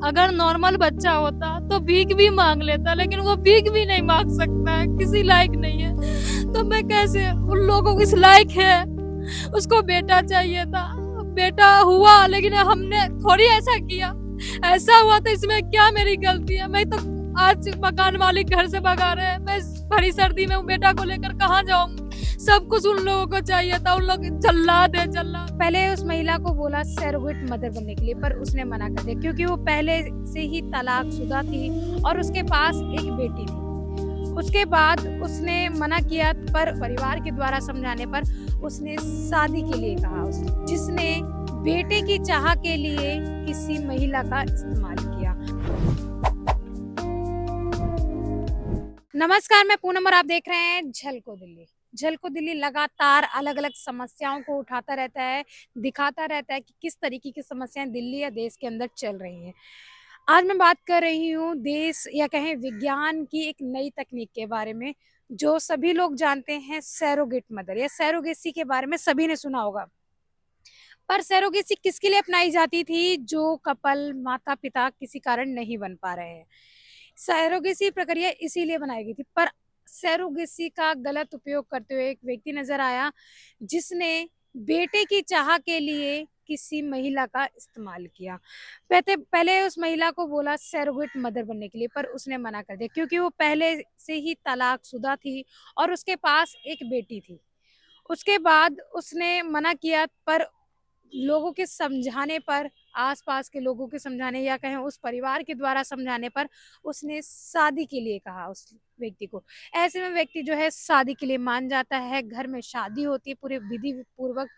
अगर नॉर्मल बच्चा होता तो भीख भी मांग लेता, लेकिन वो भीख भी नहीं मांग सकता है, किसी लायक नहीं है। तो मैं कैसे, उन लोगों को इस लायक है, उसको बेटा चाहिए था, बेटा हुआ, लेकिन हमने थोड़ी ऐसा किया। ऐसा हुआ तो इसमें क्या मेरी गलती है? मैं तो आज मकान मालिक घर से भगा रहे हैं, मैं भरी सर्दी में बेटा को लेकर कहाँ जाऊंगी? सब कुछ उन लोगों को चाहिए था, उन लोग जल्लाद है, जल्लाद। पहले उस महिला को बोला सैरोगेट मदर बनने के लिए, पर उसने मना कर दिया क्योंकि वो पहले से ही तलाकशुदा थी और उसके पास एक बेटी थी। उसके बाद उसने मना किया, पर परिवार के द्वारा समझाने पर उसने शादी के लिए कहा, जिसने बेटे की चाह के लिए किसी महिला का इस्तेमाल किया। नमस्कार, मैं पूनम और आप देख रहे हैं झलको दिल्ली। झलको दिल्ली लगातार अलग अलग समस्याओं को उठाता रहता है, दिखाता रहता है कि किस तरीके की समस्याएं दिल्ली या देश के अंदर चल रही हैं। आज मैं बात कर रही हूँ देश या कहें विज्ञान की एक नई तकनीक के बारे में, जो सभी लोग जानते हैं, सैरोगेट मदर या सैरोगेसी के बारे में सभी ने सुना होगा। पर सैरोगेसी किसके लिए अपनाई जाती थी? जो कपल माता पिता किसी कारण नहीं बन पा रहे हैं। सैरोगेसी प्रक्रिया इसीलिए बनाई गई थी, पर सैरोगेसी का गलत उपयोग करते हुए एक व्यक्ति नजर आया, जिसने बेटे की चाह के लिए किसी महिला का इस्तेमाल किया। पहले उस महिला को बोला सैरोगेट मदर बनने के लिए, पर उसने मना कर दिया क्योंकि वो पहले से ही तलाकशुदा थी और उसके पास एक बेटी थी। उसके बाद उसने मना किया, पर लोगों के समझाने पर, आसपास के लोगों के समझाने या कहें उस परिवार के द्वारा समझाने पर उसने शादी के लिए कहा उस व्यक्ति को। ऐसे में व्यक्ति जो है शादी के लिए मान जाता है, घर में शादी होती है पूरे विधि पूर्वक।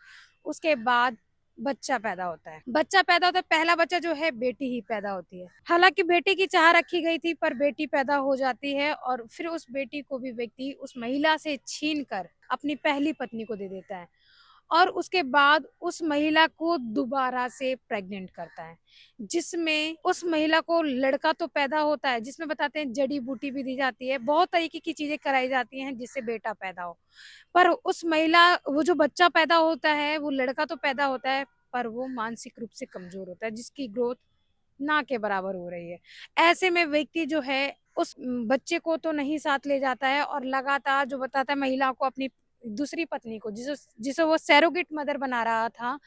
उसके बाद बच्चा पैदा होता है। बच्चा पैदा होता है, पहला बच्चा जो है बेटी ही पैदा होती है। हालांकि बेटी की चाह रखी गई थी, पर बेटी पैदा हो जाती है और फिर उस बेटी को भी व्यक्ति उस महिला से छीन कर अपनी पहली पत्नी को दे देता है और उसके बाद उस महिला को दोबारा से प्रेग्नेंट करता है, जिसमें उस महिला को लड़का तो पैदा होता है, जिसमें बताते हैं जड़ी बूटी भी दी जाती है, बहुत तरीके की चीजें कराई जाती हैं जिससे बेटा पैदा हो। पर उस महिला, वो जो बच्चा पैदा होता है, वो लड़का तो पैदा होता है, पर वो मानसिक रूप से कमजोर होता है, जिसकी ग्रोथ ना के बराबर हो रही है। ऐसे में व्यक्ति जो है उस बच्चे को तो नहीं साथ ले जाता है और लगातार जो बताता है महिला को, अपनी दूसरी पत्नी को, जिसे जिसे वो सैरोगेट मदर बना रहा था,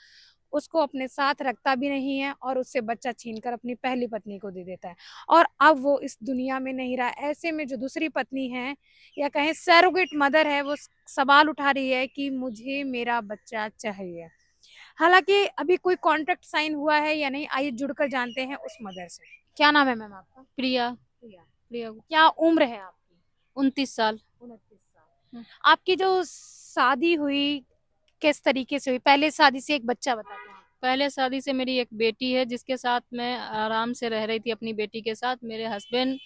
उसको अपने साथ रखता भी नहीं है और उससे बच्चा छीनकर अपनी पहली पत्नी को दे देता है। और अब वो इस दुनिया में नहीं रहा। ऐसे में जो दूसरी पत्नी है या कहें सैरोगेट मदर है, वो सवाल उठा रही है कि मुझे मेरा बच्चा चाहिए। हालांकि अभी कोई कॉन्ट्रैक्ट साइन हुआ है या नहीं, आइए जुड़कर जानते हैं उस मदर से। क्या नाम है मैम आपका? प्रिया। प्रिया। प्रिया। क्या उम्र है आपकी? 29 साल। 29 साल। आपकी जो शादी हुई किस तरीके से हुई? पहले शादी से एक बच्चा बताते हैं। पहले शादी से मेरी एक बेटी है, जिसके साथ मैं आराम से रह रही थी अपनी बेटी के साथ। मेरे हस्बैंड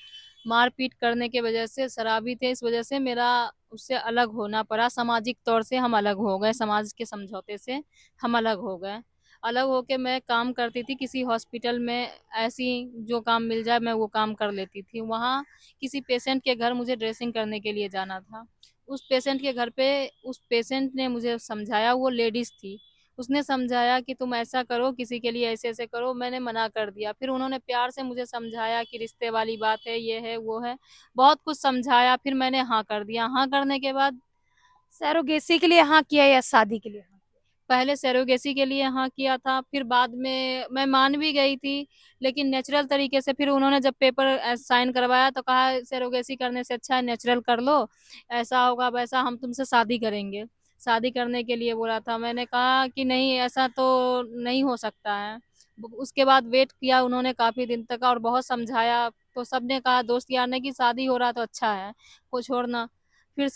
मारपीट करने के वजह से, शराबी थे, इस वजह से मेरा उससे अलग होना पड़ा। सामाजिक तौर से हम अलग हो गए, समाज के समझौते से हम अलग हो गए। अलग होके मैं काम करती थी किसी हॉस्पिटल में, ऐसी जो काम मिल जाए मैं वो काम कर लेती थी। वहाँ किसी पेशेंट के घर मुझे ड्रेसिंग करने के लिए जाना था। उस पेशेंट के घर पे उस पेशेंट ने मुझे समझाया, वो लेडीज थी, उसने समझाया कि तुम ऐसा करो, किसी के लिए ऐसे ऐसे करो। मैंने मना कर दिया। फिर उन्होंने प्यार से मुझे समझाया कि रिश्ते वाली बात है, ये है वो है, बहुत कुछ समझाया। फिर मैंने हाँ कर दिया। हाँ करने के बाद सैरोगेसी के लिए हाँ किया या शादी के लिए हाँ पहले सरोगेसी के लिए हाँ किया था, फिर बाद में मैं मान भी गई थी, लेकिन नेचुरल तरीके से। फिर उन्होंने जब पेपर साइन करवाया तो कहा सरोगेसी करने से अच्छा है नेचुरल कर लो, ऐसा होगा वैसा, हम तुमसे शादी करेंगे। शादी करने के लिए बोला था। मैंने कहा कि नहीं, ऐसा तो नहीं हो सकता है। उसके बाद वेट किया उन्होंने काफी दिन तक और बहुत समझाया, तो सबने कहा दोस्त यार ने कि शादी हो रहा तो अच्छा है, को छोड़ना। फिर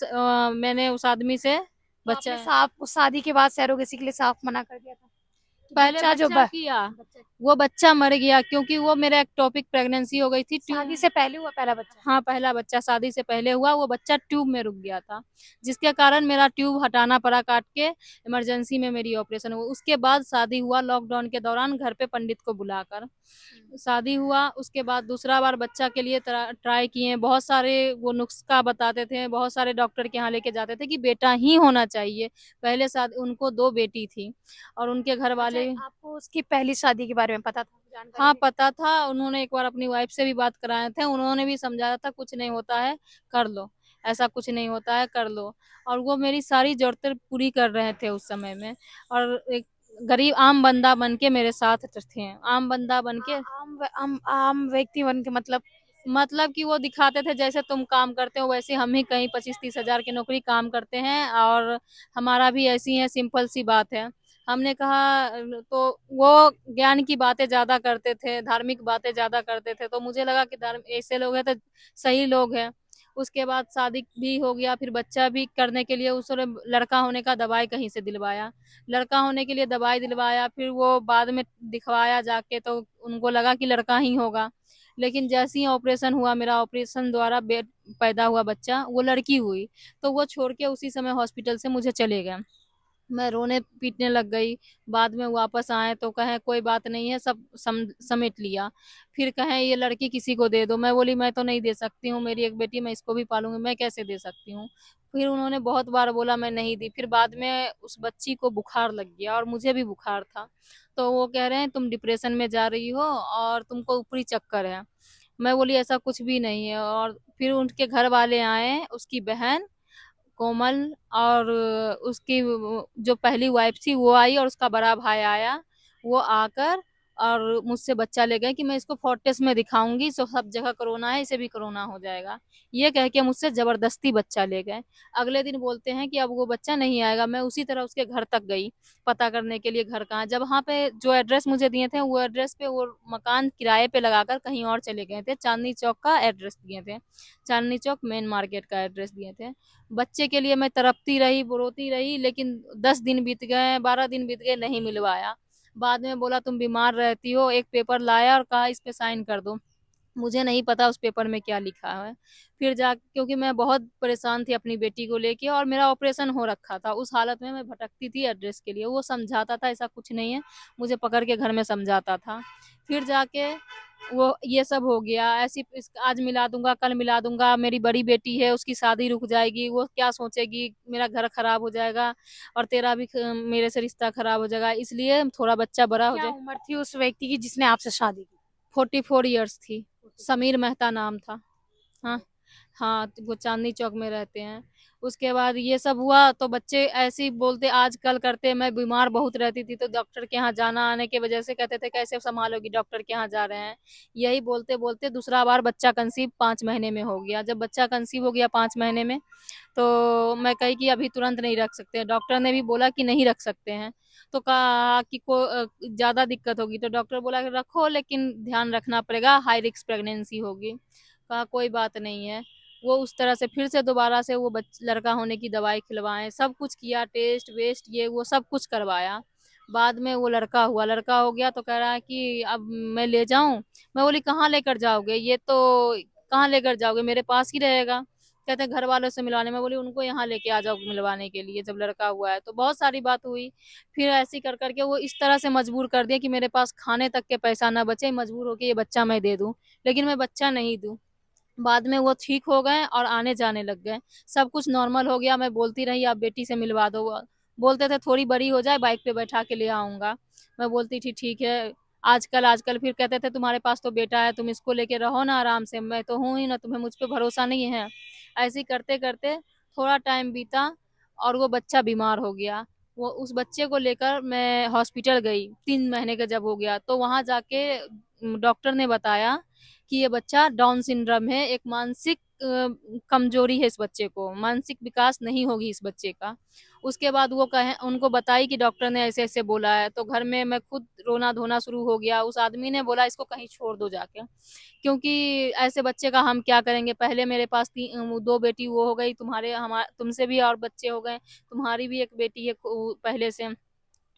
मैंने उस आदमी से तो आपने बच्चा, साफ शादी के बाद सैरोगेसी के लिए साफ मना कर दिया था कि पहले बच्चा किया, बच्चा वो बच्चा मर गया क्योंकि वो मेरा एक्टोपिक प्रेगनेंसी हो गई थी। शादी से पहले हुआ पहला बच्चा? हाँ, पहला बच्चा शादी से पहले हुआ। वो बच्चा ट्यूब में रुक गया था, जिसके कारण मेरा ट्यूब हटाना पड़ा काट के। इमरजेंसी में मेरी ऑपरेशन हुआ। उसके बाद शादी हुआ लॉकडाउन के दौरान, घर पे पंडित को बुलाकर शादी हुआ। उसके बाद दूसरा बार बच्चा के लिए ट्राई किए, बहुत सारे वो नुस्खा बताते थे, बहुत सारे डॉक्टर के यहाँ लेके जाते थे कि बेटा ही होना चाहिए। पहले शादी, उनको 2 बेटी थी और उनके घर अच्छा, वाले। आपको उसकी पहली शादी के बारे में पता था? जानकारी हाँ मिली? पता था, उन्होंने एक बार अपनी वाइफ से भी बात कराए थे, उन्होंने भी समझाया था कुछ नहीं होता है, कर लो, ऐसा कुछ नहीं होता है, कर लो। और वो मेरी सारी जरूरतें पूरी कर रहे थे उस समय में। और एक गरीब आम बंदा बन के मेरे साथ थे, आम बंदा बन के। आम व्यक्ति बन के मतलब कि वो दिखाते थे जैसे तुम काम करते हो वैसे हम ही कहीं 25-30 हजार की नौकरी काम करते हैं, और हमारा भी ऐसी है, सिंपल सी बात है। हमने कहा तो वो ज्ञान की बातें ज्यादा करते थे, धार्मिक बातें ज्यादा करते थे, तो मुझे लगा कि धर्म ऐसे लोग हैं तो सही लोग हैं। उसके बाद शादी भी हो गया, फिर बच्चा भी करने के लिए उसने लड़का होने का दवाई कहीं से दिलवाया, लड़का होने के लिए दवाई दिलवाया, फिर वो बाद में दिखवाया जाके तो उनको लगा कि लड़का ही होगा। लेकिन जैसे ही ऑपरेशन हुआ, मेरा ऑपरेशन द्वारा पैदा हुआ बच्चा, वो लड़की हुई, तो वो छोड़ के उसी समय हॉस्पिटल से मुझे चले गए। मैं रोने पीटने लग गई। बाद में वापस आए तो कहे कोई बात नहीं है, सब समेट लिया। फिर कहे ये लड़की किसी को दे दो, मैं बोली मैं तो नहीं दे सकती हूँ, मेरी एक बेटी, मैं इसको भी पालूंगी, मैं कैसे दे सकती हूँ। फिर उन्होंने बहुत बार बोला, मैं नहीं दी। फिर बाद में उस बच्ची को बुखार लग गया और मुझे भी बुखार था, तो वो कह रहे हैं तुम डिप्रेशन में जा रही हो और तुमको ऊपरी चक्कर है। मैं बोली ऐसा कुछ भी नहीं है। और फिर उनके घर वाले आए, उसकी बहन कोमल, और उसकी जो पहली वाइफ थी वो आई, और उसका बड़ा भाई आया। वो आकर और मुझसे बच्चा ले गए कि मैं इसको फोर्टिस में दिखाऊंगी, सो सब जगह कोरोना है, इसे भी कोरोना हो जाएगा। ये कह के मुझसे जबरदस्ती बच्चा ले गए। अगले दिन बोलते हैं कि अब वो बच्चा नहीं आएगा। मैं उसी तरह उसके घर तक गई पता करने के लिए घर कहाँ है। जब वहाँ पे जो एड्रेस मुझे दिए थे वो एड्रेस पे वो मकान किराए पे लगाकर कहीं और चले गए थे, चांदनी चौक का एड्रेस दिए थे, चांदनी चौक मेन मार्केट का एड्रेस दिए थे। बच्चे के लिए मैं तड़पती रही, रोती रही, लेकिन 10 दिन बीत गए, 12 दिन बीत गए, नहीं मिलवाया। बाद में बोला तुम बीमार रहती हो, एक पेपर लाया और कहा इस पे साइन कर दो। मुझे नहीं पता उस पेपर में क्या लिखा है। फिर जा, क्योंकि मैं बहुत परेशान थी अपनी बेटी को लेके और मेरा ऑपरेशन हो रखा था, उस हालत में मैं भटकती थी एड्रेस के लिए। वो समझाता था ऐसा कुछ नहीं है, मुझे पकड़ के घर में समझाता था। फिर जाके वो ये सब हो गया। ऐसी आज मिला दूंगा, कल मिला दूंगा, मेरी बड़ी बेटी है उसकी शादी रुक जाएगी, वो क्या सोचेगी मेरा घर खराब हो जाएगा और तेरा भी मेरे से रिश्ता खराब हो जाएगा, इसलिए थोड़ा बच्चा बड़ा हो क्या जाए। उम्र थी उस व्यक्ति की जिसने आपसे शादी की? 44 ईयर्स थी। समीर मेहता नाम था। हाँ। ओके। हाँ, तो वो चांदनी चौक में रहते हैं। उसके बाद ये सब हुआ तो बच्चे ऐसे ही बोलते आज कल करते। मैं बीमार बहुत रहती थी तो डॉक्टर के यहाँ जाना आने की वजह से कहते थे कैसे संभालोगी, डॉक्टर के यहाँ जा रहे हैं। यही बोलते बोलते दूसरा बार बच्चा कंसीव 5 महीने में हो गया। जब बच्चा कंसीव हो गया 5 महीने में, तो मैं कही कि अभी तुरंत नहीं रख सकते, डॉक्टर ने भी बोला कि नहीं रख सकते हैं। तो कहा कि को ज़्यादा दिक्कत होगी, तो डॉक्टर बोला कि रखो लेकिन ध्यान रखना पड़ेगा, हाई रिस्क प्रेगनेंसी होगी। कहा कोई बात नहीं है। वो उस तरह से फिर से दोबारा से वो लड़का होने की दवाई खिलवाएं, सब कुछ किया, टेस्ट वेस्ट ये वो सब कुछ करवाया। बाद में वो लड़का हुआ, लड़का हो गया तो कह रहा है कि अब मैं ले जाऊं। मैं बोली कहाँ लेकर जाओगे, ये तो कहाँ लेकर जाओगे, मेरे पास ही रहेगा। कहते हैं घर वालों से मिलवाने। में बोली उनको यहाँ लेके आ जाओ मिलवाने के लिए, जब लड़का हुआ है। तो बहुत सारी बात हुई। फिर ऐसी कर करके वो इस तरह से मजबूर कर दिया कि मेरे पास खाने तक के पैसा ना बचे, मजबूर होके ये बच्चा मैं दे दूं, लेकिन मैं बच्चा नहीं दूं। बाद में वो ठीक हो गए और आने जाने लग गए, सब कुछ नॉर्मल हो गया। मैं बोलती रही आप बेटी से मिलवा दो, वो बोलते थे थोड़ी बड़ी हो जाए बाइक पे बैठा के ले आऊंगा। मैं बोलती थी ठीक है। आजकल आजकल फिर कहते थे तुम्हारे पास तो बेटा है, तुम इसको लेके रहो ना आराम से, मैं तो हूं ही ना, तुम्हें मुझ पे भरोसा नहीं है। ऐसे ही करते करते थोड़ा टाइम बीता और वो बच्चा बीमार हो गया। वो उस बच्चे को लेकर मैं हॉस्पिटल गई, 3 महीने का जब हो गया तो वहां जाके डॉक्टर ने बताया कि ये बच्चा डाउन सिंड्रोम है, एक मानसिक कमजोरी है, इस बच्चे को मानसिक विकास नहीं होगी इस बच्चे का। उसके बाद वो कहे उनको बताई कि डॉक्टर ने ऐसे ऐसे बोला है, तो घर में मैं खुद रोना धोना शुरू हो गया। उस आदमी ने बोला इसको कहीं छोड़ दो जाके, क्योंकि ऐसे बच्चे का हम क्या करेंगे। पहले मेरे पास 2 बेटी वो हो गई, तुम्हारे हमारे तुमसे भी और बच्चे हो गए, तुम्हारी भी एक बेटी है पहले से।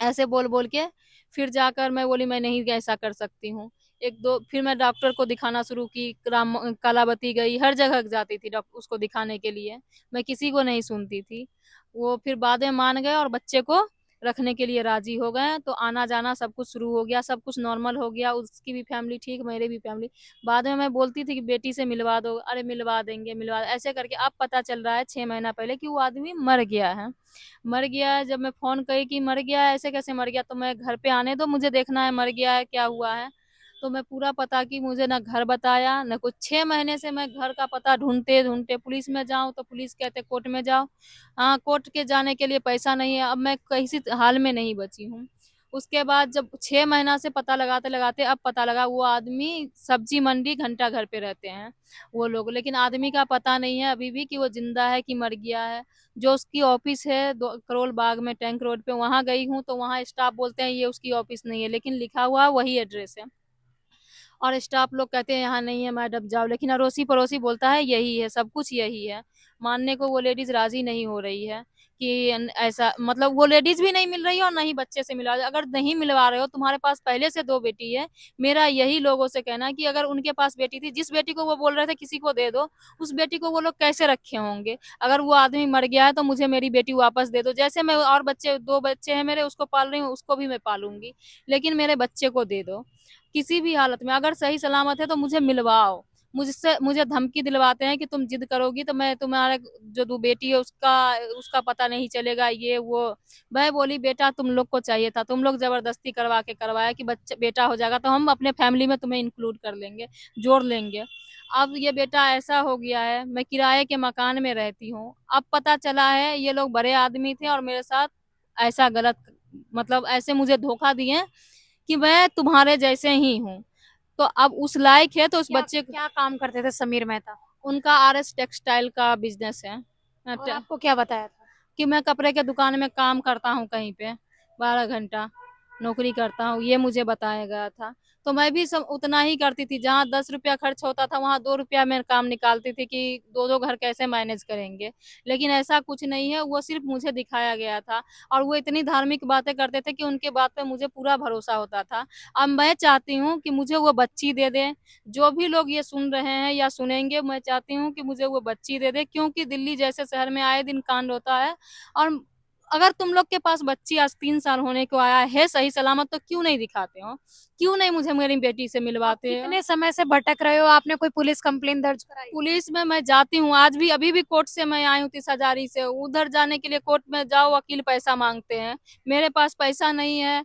ऐसे बोल बोल के फिर जाकर मैं बोली मैं नहीं ऐसा कर सकती हूँ। एक दो फिर मैं डॉक्टर को दिखाना शुरू की, राम कलावती गई, हर जगह जाती थी डॉक्टर उसको दिखाने के लिए। मैं किसी को नहीं सुनती थी। वो फिर बाद में मान गए और बच्चे को रखने के लिए राजी हो गए, तो आना जाना सब कुछ शुरू हो गया, सब कुछ नॉर्मल हो गया, उसकी भी फैमिली ठीक, मेरे भी फैमिली। बाद में मैं बोलती थी कि बेटी से मिलवा दो, अरे मिलवा देंगे मिलवा, ऐसे करके अब पता चल रहा है 6 महीना पहले कि वो आदमी मर गया है। मर गया है। जब मैं फोन कही कि मर गया है, ऐसे कैसे मर गया, तो मैं घर पे आने दो, मुझे देखना है मर गया है क्या हुआ है। तो मैं पूरा पता की, मुझे ना घर बताया ना कुछ। 6 महीने से मैं घर का पता ढूंढते ढूंढते पुलिस में जाऊं तो पुलिस कहते कोर्ट में जाओ। हाँ, कोर्ट के जाने के लिए पैसा नहीं है। अब मैं किसी हाल में नहीं बची हूँ। उसके बाद जब 6 महीना से पता लगाते लगाते अब पता लगा, वो आदमी सब्जी मंडी घंटा घर पे रहते हैं वो लोग, लेकिन आदमी का पता नहीं है अभी भी कि वो जिंदा है कि मर गया है। जो उसकी ऑफिस है दो करोल बाग में टैंक रोड पे, वहां गई हूँ तो वहां स्टाफ बोलते हैं ये उसकी ऑफिस नहीं है, लेकिन लिखा हुआ वही एड्रेस है। और स्टाफ लोग कहते हैं यहाँ नहीं है मैडम जाओ, लेकिन अड़ोसी पड़ोसी बोलता है यही है, सब कुछ यही है। मानने को वो लेडीज राजी नहीं हो रही है कि ऐसा, मतलब वो लेडीज भी नहीं मिल रही है और ना ही बच्चे से मिलवा रहे। अगर नहीं मिलवा रहे हो, तुम्हारे पास पहले से 2 बेटी है, मेरा यही लोगों से कहना है कि अगर उनके पास बेटी थी, जिस बेटी को वो बोल रहे थे किसी को दे दो, उस बेटी को वो लोग कैसे रखे होंगे। अगर वो आदमी मर गया है तो मुझे मेरी बेटी वापस दे दो। जैसे मैं और बच्चे, 2 बच्चे हैं मेरे, उसको पाल रही हूँ, उसको भी मैं पालूंगी, लेकिन मेरे बच्चे को दे दो किसी भी हालत में। अगर सही सलामत है तो मुझे मिलवाओ। मुझे धमकी दिलवाते हैं कि तुम जिद करोगी तो मैं तुम्हारे जो 2 बेटी है उसका उसका पता नहीं चलेगा, ये वो। मैं बोली बेटा तुम लोग को चाहिए था, तुम लोग जबरदस्ती करवा के करवाया कि बच्चा बेटा हो जाएगा तो हम अपने फैमिली में तुम्हें इंक्लूड कर लेंगे, जोड़ लेंगे। अब ये बेटा ऐसा हो गया है, मैं किराए के मकान में रहती हूँ। अब पता चला है ये लोग बड़े आदमी थे और मेरे साथ ऐसा गलत, मतलब ऐसे मुझे धोखा दिए कि मैं तुम्हारे जैसे ही हूँ। तो अब उस लायक है तो उस क्या बच्चे क्या काम करते थे समीर मेहता? उनका RS टेक्सटाइल का बिजनेस है। और आपको क्या बताया था? कि मैं कपड़े के दुकान में काम करता हूँ कहीं पे, 12 घंटा नौकरी करता हूँ, ये मुझे बताया गया था। तो मैं भी सब उतना ही करती थी, जहाँ 10 रुपया खर्च होता था वहाँ 2 रुपया मैं काम निकालती थी कि दो दो घर कैसे मैनेज करेंगे। लेकिन ऐसा कुछ नहीं है, वो सिर्फ मुझे दिखाया गया था। और वो इतनी धार्मिक बातें करते थे कि उनके बात पे मुझे पूरा भरोसा होता था। अब मैं चाहती हूँ कि मुझे वो बच्ची दे दे। जो भी लोग ये सुन रहे हैं या सुनेंगे, मैं चाहती हूँ कि मुझे वो बच्ची दे दे, क्योंकि दिल्ली जैसे शहर में आए दिन कांड होता है। और अगर तुम लोग के पास बच्ची आज 3 साल होने को आया है सही सलामत, तो क्यों नहीं दिखाते हो, क्यों नहीं मुझे मेरी बेटी से आप मिलवाते हो। कितने समय से भटक रहे हो? आपने कोई पुलिस कंप्लेन दर्ज कराई? पुलिस में मैं जाती हूँ, आज भी अभी भी कोर्ट से मैं आई हूँ 30 हजारी से। उधर जाने के लिए कोर्ट में जाओ, वकील पैसा मांगते हैं, मेरे पास पैसा नहीं है।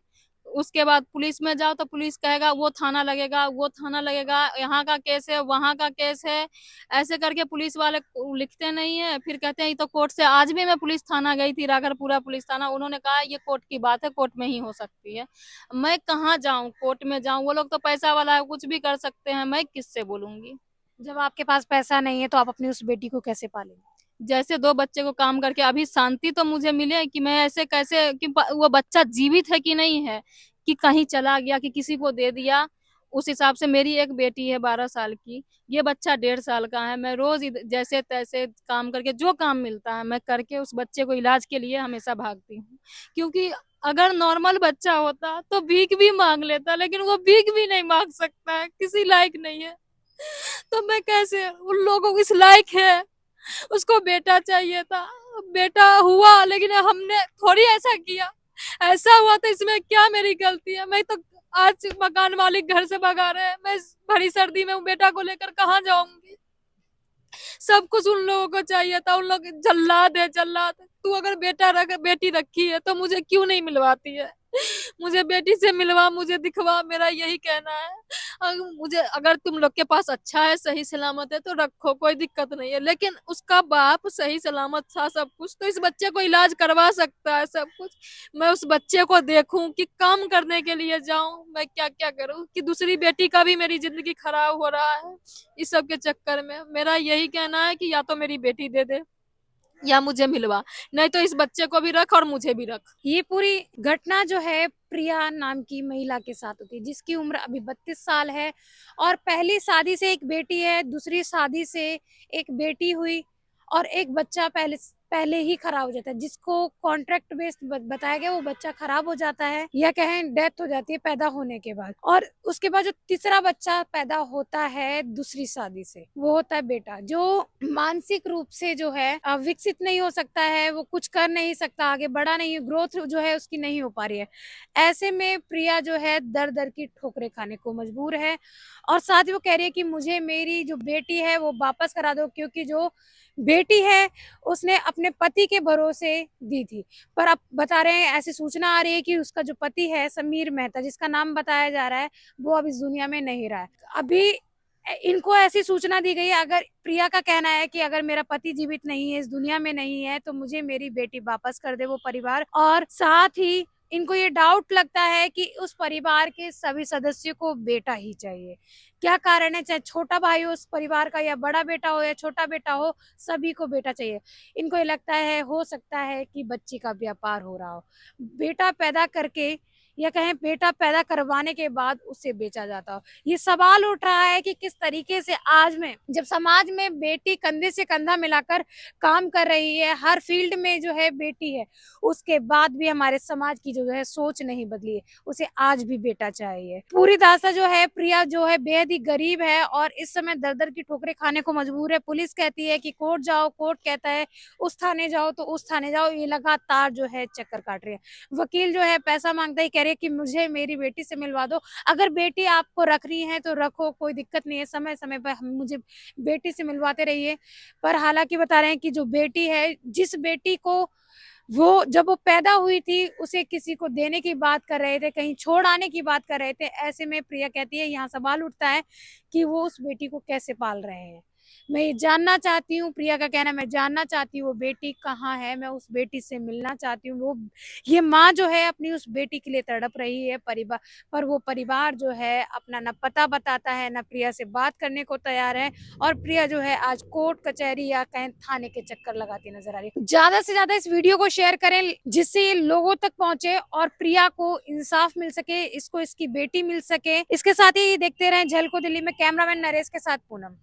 उसके बाद पुलिस में जाओ तो पुलिस कहेगा वो थाना लगेगा, वो थाना लगेगा, यहाँ का केस है, वहाँ का केस है। ऐसे करके पुलिस वाले लिखते नहीं है, फिर कहते हैं ये तो कोर्ट से। आज भी मैं पुलिस थाना गई थी, राघरपुरा पुलिस थाना, उन्होंने कहा ये कोर्ट की बात है, कोर्ट में ही हो सकती है। मैं कहाँ जाऊँ, कोर्ट में जाऊँ, वो लोग तो पैसा वाला है, कुछ भी कर सकते हैं, मैं किससे बोलूंगी। जब आपके पास पैसा नहीं है तो आप अपनी उस बेटी को कैसे पालेंगे? जैसे 2 बच्चे को काम करके अभी शांति तो मुझे मिले कि मैं ऐसे कैसे कि वो बच्चा जीवित है कि नहीं है, कि कहीं चला गया कि किसी को दे दिया। उस हिसाब से मेरी एक बेटी है 12 साल की, ये बच्चा 1.5 साल का है। मैं रोज जैसे तैसे काम करके जो काम मिलता है मैं करके उस बच्चे को इलाज के लिए हमेशा भागती हूँ। क्योंकि अगर नॉर्मल बच्चा होता तो भीख भी मांग लेता, लेकिन वो भीख भी नहीं मांग सकता है, किसी लायक नहीं है। तो मैं कैसे, उन लोगों को इस लायक है, उसको बेटा चाहिए था, बेटा हुआ, लेकिन हमने थोड़ी ऐसा किया। ऐसा हुआ तो इसमें क्या मेरी गलती है। मैं तो आज मकान मालिक घर से भगा रहे हैं, मैं भरी सर्दी में बेटा को लेकर कहाँ जाऊंगी। सब कुछ उन लोगों को चाहिए था, उन लोग जल्लाद है जल्लाद। तू अगर बेटी रखी है तो मुझे क्यों नहीं मिलवाती है, मुझे बेटी से मिलवा, मुझे दिखवा, मेरा यही कहना है। मुझे अगर तुम लोग के पास अच्छा है सही सलामत है तो रखो, कोई दिक्कत नहीं है, लेकिन उसका बाप सही सलामत था सब कुछ तो इस बच्चे को इलाज करवा सकता है सब कुछ। मैं उस बच्चे को देखूं कि काम करने के लिए जाऊं, मैं क्या क्या करूं कि दूसरी बेटी का भी मेरी जिंदगी खराब हो रहा है इस सब के चक्कर में। मेरा यही कहना है कि या तो मेरी बेटी दे दे या मुझे मिलवा, नहीं तो इस बच्चे को भी रख और मुझे भी रख। ये पूरी घटना जो है प्रिया नाम की महिला के साथ होती है, जिसकी उम्र अभी 32 साल है और पहली शादी से एक बेटी है, दूसरी शादी से एक बेटी हुई और एक बच्चा पहले पहले ही खराब हो जाता है। जिसको कॉन्ट्रैक्ट बेस्ड बताया गया वो बच्चा खराब हो जाता है या कहें डेथ हो जाती है पैदा होने के बाद। और उसके बाद जो तीसरा बच्चा पैदा होता है दूसरी शादी से, वो होता है बेटा, जो मानसिक रूप से जो है विकसित नहीं हो सकता है, वो कुछ कर नहीं सकता, आगे बढ़ा नहीं, ग्रोथ जो है उसकी नहीं हो पा रही है। ऐसे में प्रिया जो है दर दर की ठोकरें खाने को मजबूर है और साथ ही वो कह रही है कि मुझे मेरी जो बेटी है वो वापस करा दो, क्योंकि जो बेटी है उसने अपने पति के भरोसे दी थी। पर अब बता रहे हैं, ऐसी सूचना आ रही है कि उसका जो पति है समीर मेहता, जिसका नाम बताया जा रहा है, वो अब इस दुनिया में नहीं रहा है। अभी इनको ऐसी सूचना दी गई है, अगर प्रिया का कहना है कि अगर मेरा पति जीवित नहीं है, इस दुनिया में नहीं है, तो मुझे मेरी बेटी वापस कर दे वो परिवार। और साथ ही इनको ये डाउट लगता है कि उस परिवार के सभी सदस्यों को बेटा ही चाहिए। क्या कारण है, चाहे छोटा भाई हो उस परिवार का, या बड़ा बेटा हो या छोटा बेटा हो, सभी को बेटा चाहिए। इनको ये लगता है, हो सकता है कि बच्ची का व्यापार हो रहा हो, बेटा पैदा करके या कहें बेटा पैदा करवाने के बाद उसे बेचा जाता हो। ये सवाल उठ रहा है कि किस तरीके से आज में, जब समाज में बेटी कंधे से कंधा मिलाकर काम कर रही है, हर फील्ड में जो है बेटी है, उसके बाद भी हमारे समाज की जो है सोच नहीं बदली है, उसे आज भी बेटा चाहिए। पूरी दास्ता जो है, प्रिया जो है बेहद ही गरीब है और इस समय दर दर की ठोकरें खाने को मजबूर है। पुलिस कहती है कि कोर्ट जाओ, कोर्ट कहता है उस थाने जाओ, तो उस थाने जाओ, ये लगातार जो है चक्कर काट रही है। वकील जो है पैसा मांगता ही, कह रहे कि मुझे मेरी बेटी से मिलवा दो, अगर बेटी आपको रख रही है तो रखो, कोई दिक्कत नहीं है, समय समय पर हम मुझे बेटी से मिलवाते रहिए। पर हालांकि बता रहे हैं कि जो बेटी है, जिस बेटी को वो जब वो पैदा हुई थी उसे किसी को देने की बात कर रहे थे, कहीं छोड़ आने की बात कर रहे थे, ऐसे में प्रिया कहती है, यहाँ सवाल उठता है कि वो उस बेटी को कैसे पाल रहे हैं। मैं ये जानना चाहती हूँ, प्रिया का कहना है, मैं जानना चाहती हूँ वो बेटी कहाँ है, मैं उस बेटी से मिलना चाहती हूँ। वो ये माँ जो है अपनी उस बेटी के लिए तड़प रही है, परिवार, पर वो परिवार जो है अपना न पता बताता है, न प्रिया से बात करने को तैयार है। और प्रिया जो है आज कोर्ट कचहरी या कहीं थाने के चक्कर लगाती नजर आ रही है। ज्यादा से ज्यादा इस वीडियो को शेयर करें, जिससे ये लोगों तक पहुंचे और प्रिया को इंसाफ मिल सके, इसको इसकी बेटी मिल सके। इसके साथ ही देखते रहें झलको दिल्ली में। कैमरामैन नरेश के साथ पूनम।